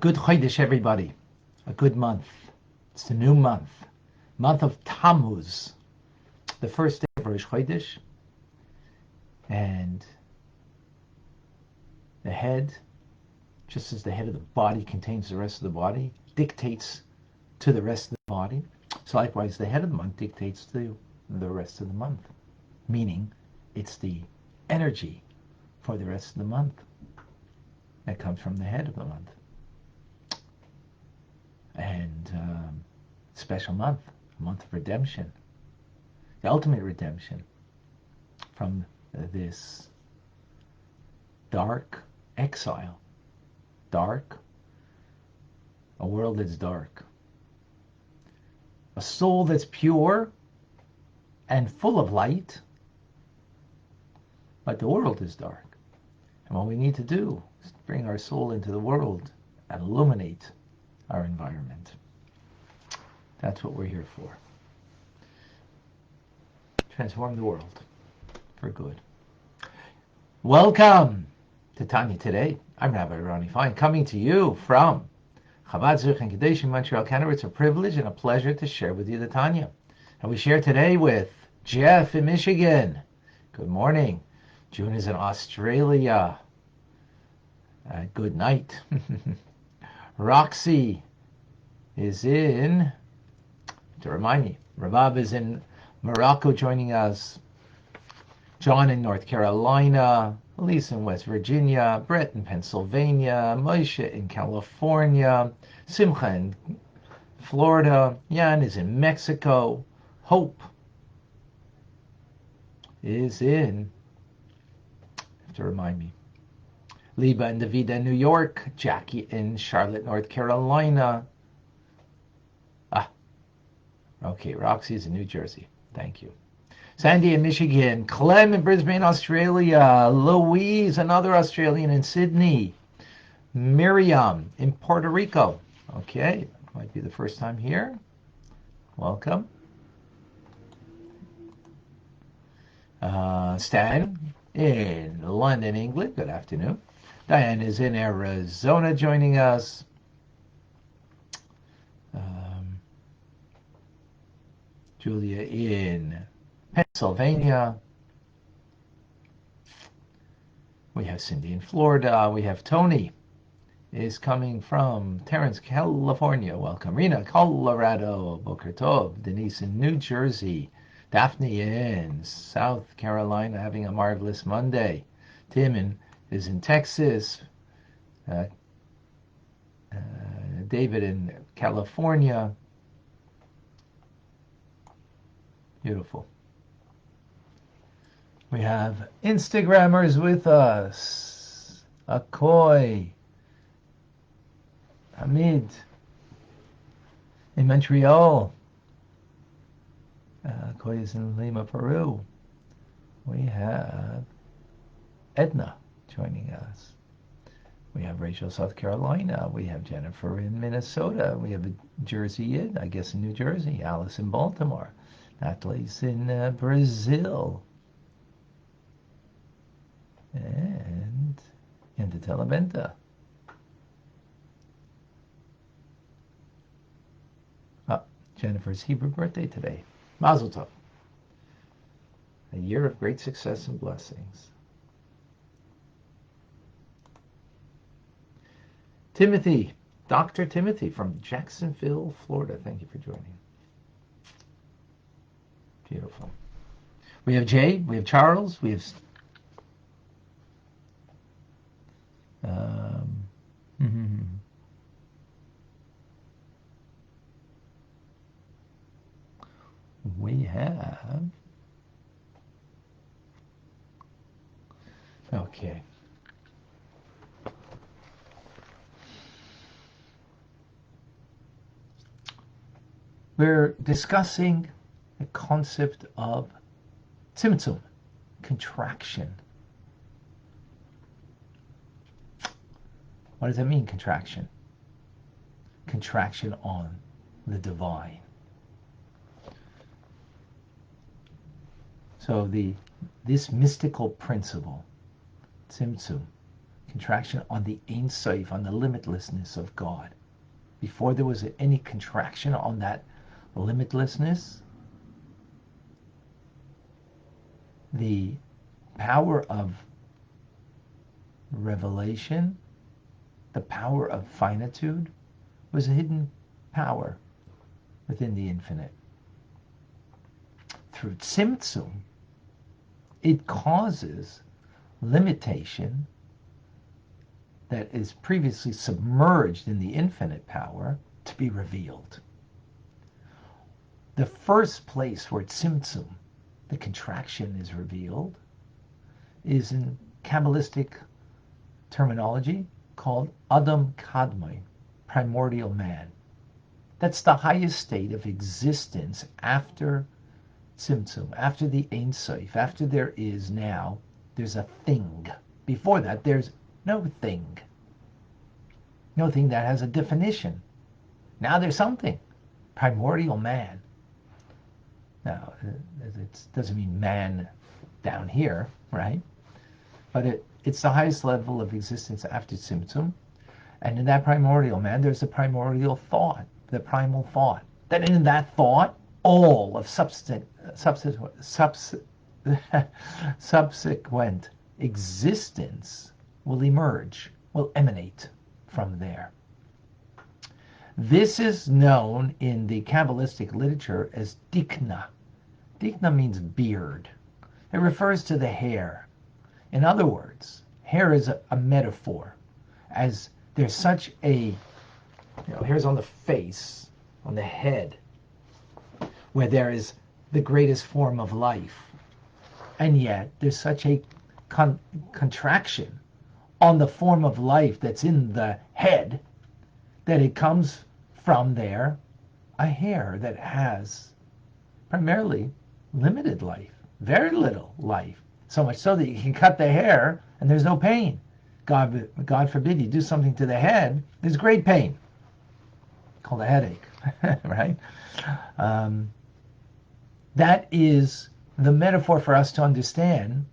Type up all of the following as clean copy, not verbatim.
good Chodesh, everybody. A good month. It's the new month. Month of Tammuz. The first day of Rosh Chodesh. And the head, just as the head of the body contains the rest of the body, dictates to the rest of the body. So likewise, the head of the month dictates to the rest of the month. Meaning, it's the energy for the rest of the month that comes from the head of the month. And special month, a month of redemption, the ultimate redemption from this dark exile, dark, a world that's dark, a soul that's pure and full of light, but the world is dark. And what we need to do is bring our soul into the world and illuminate our environment. That's what we're here for. Transform the world for good. Welcome to Tanya Today. I'm Rabbi Ronnie Fine, coming to you from Chabad Zurich and Kadesh in Montreal, Canada. It's a privilege and a pleasure to share with you the Tanya. And we share today with Jeff in Michigan. Good morning. June is in Australia. Good night. Roxy is in, to remind me, Rabbi is in Morocco joining us. John in North Carolina. Elise in West Virginia. Brett in Pennsylvania. Moshe in California. Simcha in Florida. Jan is in Mexico. Hope is in, have to remind me, Liba and Davida in New York. Jackie in Charlotte, North Carolina. Okay, Roxy's in New Jersey. Thank you. Sandy in Michigan. Clem in Brisbane, Australia. Louise, another Australian in Sydney. Miriam in Puerto Rico. Okay, might be the first time here. Welcome. Stan in London, England. Good afternoon. Diane is in Arizona joining us. Julia in Pennsylvania. We have Cindy in Florida. We have Tony is coming from Terrence, California. Welcome. Rena, Colorado. Boker Tov. Denise in New Jersey. Daphne in South Carolina having a marvelous Monday. Tim is in Texas. David in California. Beautiful. We have Instagrammers with us. Akoy. Hamid in Montreal. Akoy is in Lima, Peru. We have Edna joining us. We have Rachel, South Carolina. We have Jennifer in Minnesota. We have a Jersey in, I guess, in New Jersey. Alice in Baltimore. Natalie's in Brazil. And in the Telebenta. Jennifer's Hebrew birthday today. Mazel tov. A year of great success and blessings. Timothy, Dr. Timothy from Jacksonville, Florida. Thank you for joining. Beautiful. We have Jay, we have Charles, we have okay. We're discussing the concept of tzimtzum, contraction. What does that mean, contraction? Contraction on the divine. So this mystical principle, tzimtzum, contraction on the Ein Sof, on the limitlessness of God. Before there was any contraction on that limitlessness, the power of revelation, the power of finitude, was a hidden power within the infinite. Through Tzimtzum, it causes limitation that is previously submerged in the infinite power to be revealed. The first place where Tzimtzum, the contraction, is revealed is in Kabbalistic terminology called Adam Kadmai, primordial man. That's the highest state of existence after Tzimtzum, after the Ein Sof, after there is now, there's a thing. Before that, there's no thing. No thing that has a definition. Now there's something. Primordial man. Now, it doesn't mean man down here, right? But it's the highest level of existence after Tzimtzum. And in that primordial man, there's a primordial thought, the primal thought. That in that thought, all of subsequent existence will emerge, will emanate from there. This is known in the Kabbalistic literature as dikna. Dikna means beard. It refers to the hair. In other words, hair is a metaphor, as there's such a, hair's on the face, on the head, where there is the greatest form of life. And yet there's such a contraction on the form of life that's in the head that it comes from there a hair that has primarily limited life, very little life. So much so that you can cut the hair and there's no pain. God forbid you do something to the head, there's great pain, called a headache, right? That is the metaphor for us to understand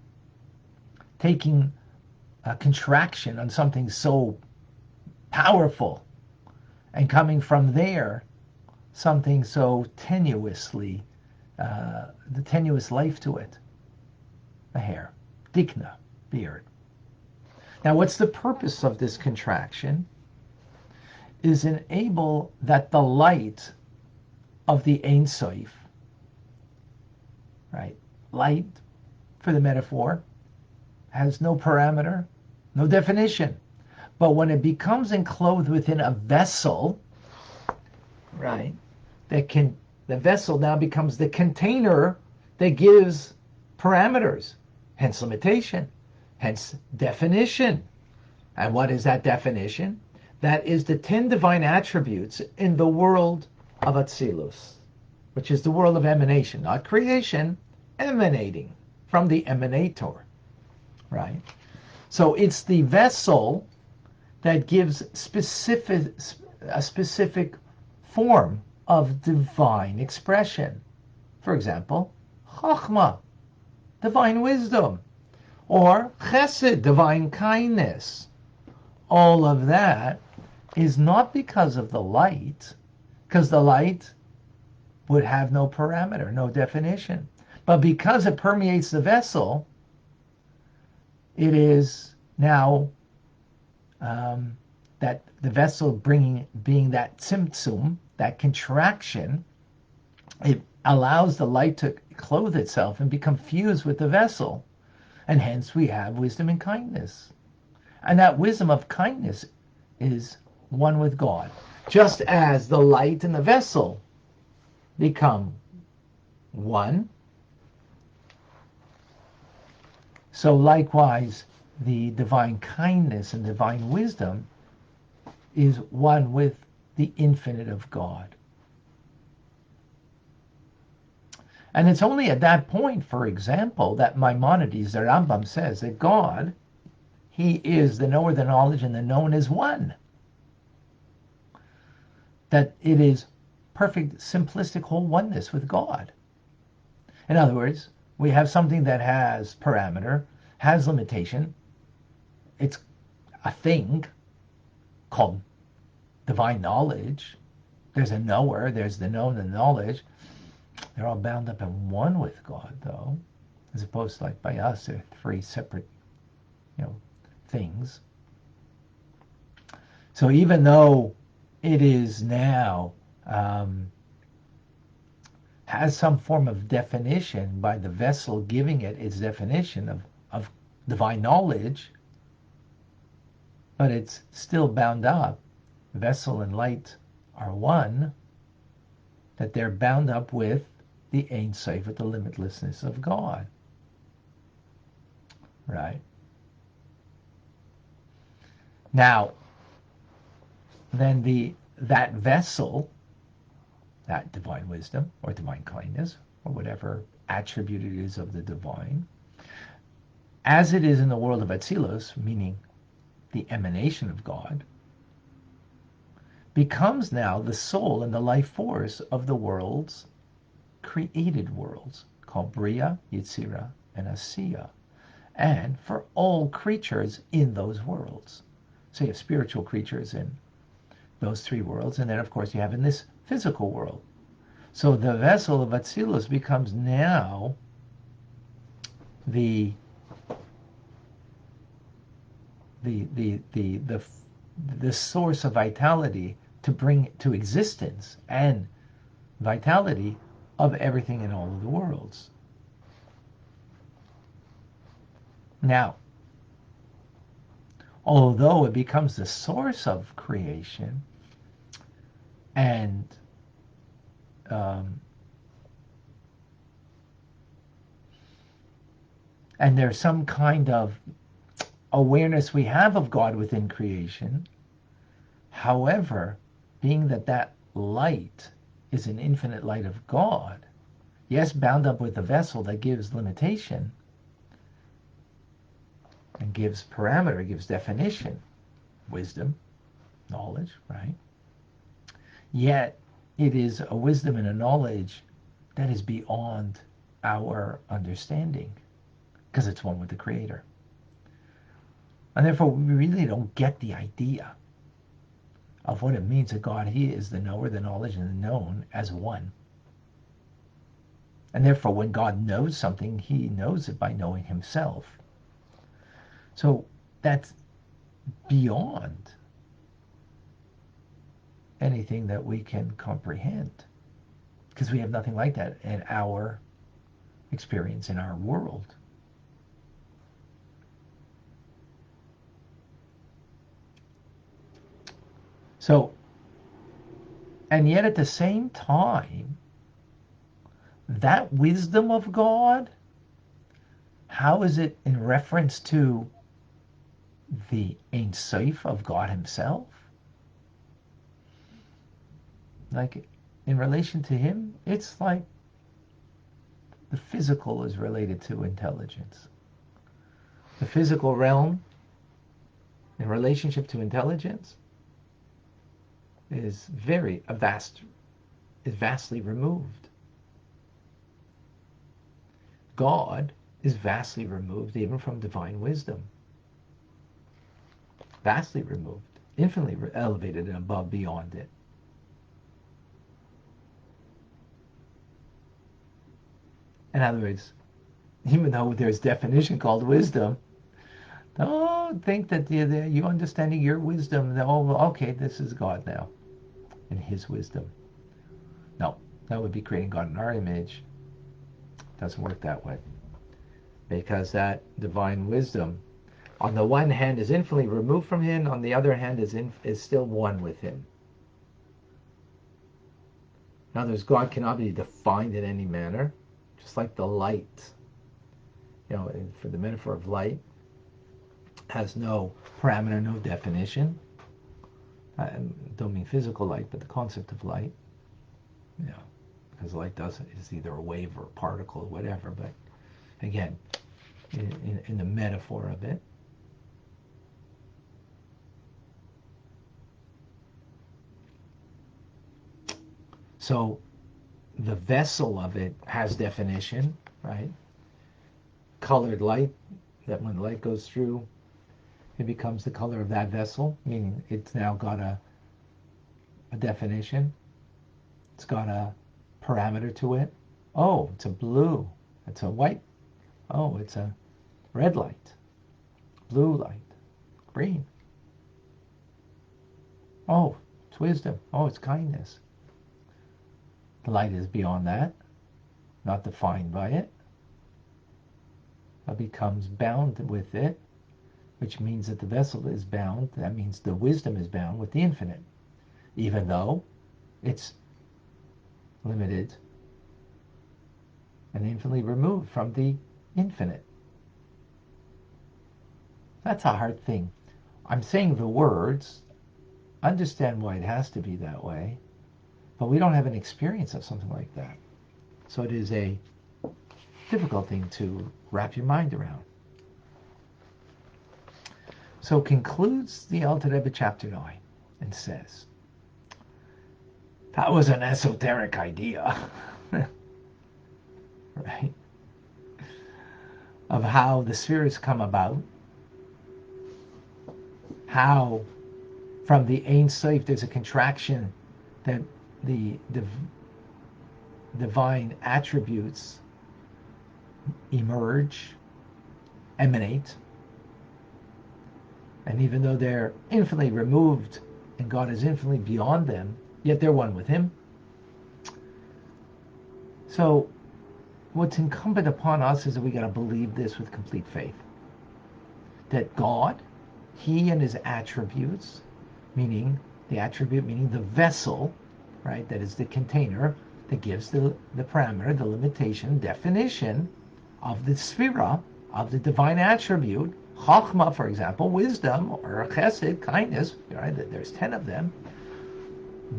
taking a contraction on something so powerful and coming from there something so tenuously, the tenuous life to it, a hair, dikna, beard. Now what's the purpose of this contraction? Is enable that the light of the Ein Sof, right? Light, for the metaphor, has no parameter, no definition. But when it becomes enclosed within a vessel, right, the vessel now becomes the container that gives parameters, hence limitation, hence definition. And what is that definition? That is the 10 divine attributes in the world of Atzilus, which is the world of emanation, not creation, emanating from the emanator, right? So it's the vessel that gives a specific form of divine expression. For example, Chachma, divine wisdom, or Chesed, divine kindness. All of that is not because of the light, because the light would have no parameter, no definition. But because it permeates the vessel, it is now that the vessel being that tzimtzum, that contraction, it allows the light to clothe itself and become fused with the vessel. And hence we have wisdom and kindness. And that wisdom of kindness is one with God. Just as the light and the vessel become one, so likewise the divine kindness and divine wisdom is one with the infinite of God. And it's only at that point, for example, that Maimonides, the Rambam, says that God, he is the knower, the knowledge, and the known is one. That it is perfect, simplistic whole oneness with God. In other words, we have something that has parameter, has limitation. It's a thing called divine knowledge. There's a knower, there's the known and knowledge. They're all bound up in one with God, though, as opposed to like by us, they're three separate, things. So even though it is now has some form of definition by the vessel giving it its definition of divine knowledge, but it's still bound up. Vessel and light are one, that they're bound up with the Ein Sof, with the limitlessness of God. Right? Now, then that vessel, that divine wisdom or divine kindness or whatever attribute it is of the divine, as it is in the world of Atzilus, meaning the emanation of God, becomes now the soul and the life force of the worlds, created worlds, called Bria, Yitzira, and Asiya, and for all creatures in those worlds. So you have spiritual creatures in those three worlds, and then of course you have in this physical world. So the vessel of Atzilus becomes now the source of vitality to bring to existence and vitality of everything in all of the worlds. Now, although it becomes the source of creation and there's some kind of awareness we have of God within creation, however, being that light is an infinite light of God, yes, bound up with a vessel that gives limitation and gives parameter, gives definition, wisdom, knowledge, right? Yet it is a wisdom and a knowledge that is beyond our understanding because it's one with the Creator. And therefore we really don't get the idea of what it means that God, He is the knower, the knowledge, and the known as one. And therefore when God knows something, He knows it by knowing Himself. So that's beyond anything that we can comprehend, because we have nothing like that in our experience, in our world. So, and yet at the same time, that wisdom of God, how is it in reference to the Ein Sof of God Himself? Like in relation to Him, it's like the physical is related to intelligence. The physical realm in relationship to intelligence is vastly removed. God is vastly removed even from divine wisdom. Vastly removed, infinitely elevated and above, beyond it. In other words, even though there's definition called wisdom, don't think that you understanding your wisdom, okay, this is God now in His wisdom. No, that would be creating God in our image. Doesn't work that way. Because that divine wisdom, on the one hand, is infinitely removed from Him, on the other hand, is still one with Him. In other words, God cannot be defined in any manner, just like the light. For the metaphor of light, has no parameter, no definition. I don't mean physical light, but the concept of light. Because light is either a wave or a particle or whatever, but again, in the metaphor of it. So the vessel of it has definition, right? Colored light, that when light goes through, it becomes the color of that vessel, meaning it's now got a definition. It's got a parameter to it. Oh, it's a blue. It's a white. Oh, it's a red light, blue light, green. Oh, it's wisdom. Oh, it's kindness. The light is beyond that, not defined by it, but becomes bound with it, which means that the vessel is bound. That means the wisdom is bound with the infinite, even though it's limited and infinitely removed from the infinite. That's a hard thing. I'm saying the words, understand why it has to be that way, but we don't have an experience of something like that. So it is a difficult thing to wrap your mind around. So concludes the Alter Rebbe chapter 9 and says, that was an esoteric idea, right? Of how the spheres come about, how from the Ein Sof there's a contraction that the divine attributes emerge, emanate, and even though they're infinitely removed and God is infinitely beyond them, yet they're one with Him. So what's incumbent upon us is that we got to believe this with complete faith. That God, He and His attributes, meaning the attribute, meaning the vessel, right, that is the container that gives the parameter, the limitation, definition of the sphera, of the divine attribute, Chachma, for example, wisdom, or chesed, kindness, right, there's 10 of them,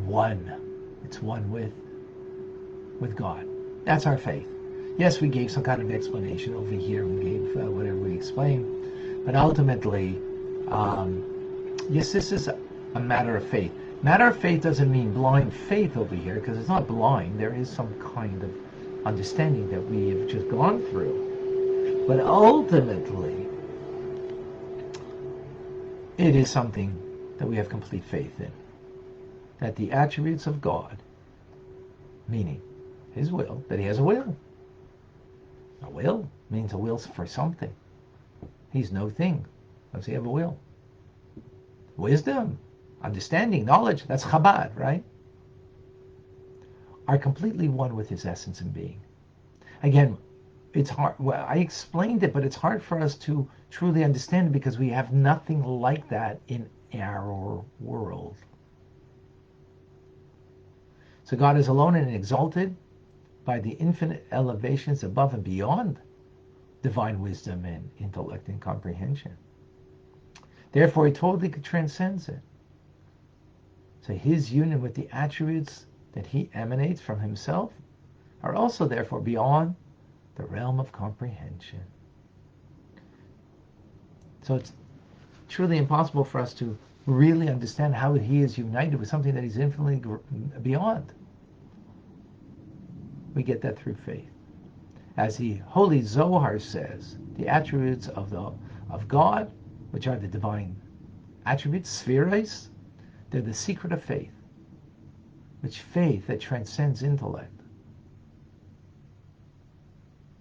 one. It's one with God. That's our faith. Yes, we gave some kind of explanation over here. We gave whatever we explained. But ultimately, yes, this is a matter of faith. Matter of faith doesn't mean blind faith over here, because it's not blind. There is some kind of understanding that we have just gone through. But ultimately, it is something that we have complete faith in. That the attributes of God, meaning His will, that He has a will. A will means a will for something. He's no thing. Does He have a will? Wisdom, understanding, knowledge, that's Chabad, right? Are completely one with His essence and being. Again, it's hard. Well, I explained it, but it's hard for us to truly understand it because we have nothing like that in our world. So God is alone and exalted by the infinite elevations above and beyond divine wisdom and intellect and comprehension. Therefore, He totally transcends it. So His union with the attributes that He emanates from Himself are also therefore beyond the realm of comprehension. So it's truly impossible for us to really understand how He is united with something that He's infinitely beyond. We get that through faith. As the Holy Zohar says, the attributes of God, which are the divine attributes, spheres, they're the secret of faith, which faith that transcends intellect.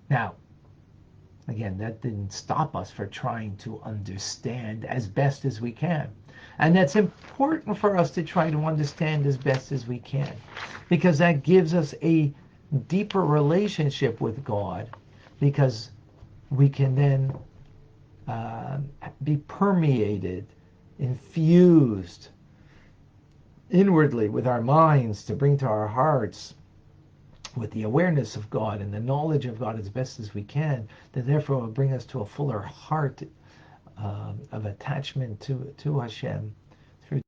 Now, again, that didn't stop us from trying to understand as best as we can. And that's important for us to try to understand as best as we can, because that gives us a deeper relationship with God, because we can then be permeated, infused inwardly with our minds to bring to our hearts with the awareness of God and the knowledge of God as best as we can, that therefore will bring us to a fuller heart of attachment to Hashem through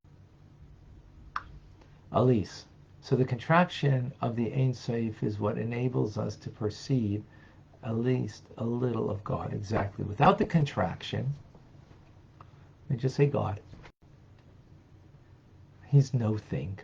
Elise. So the contraction of the Ein Sof is what enables us to perceive at least a little of God. Exactly. Without the contraction, we just say God. He's no thing.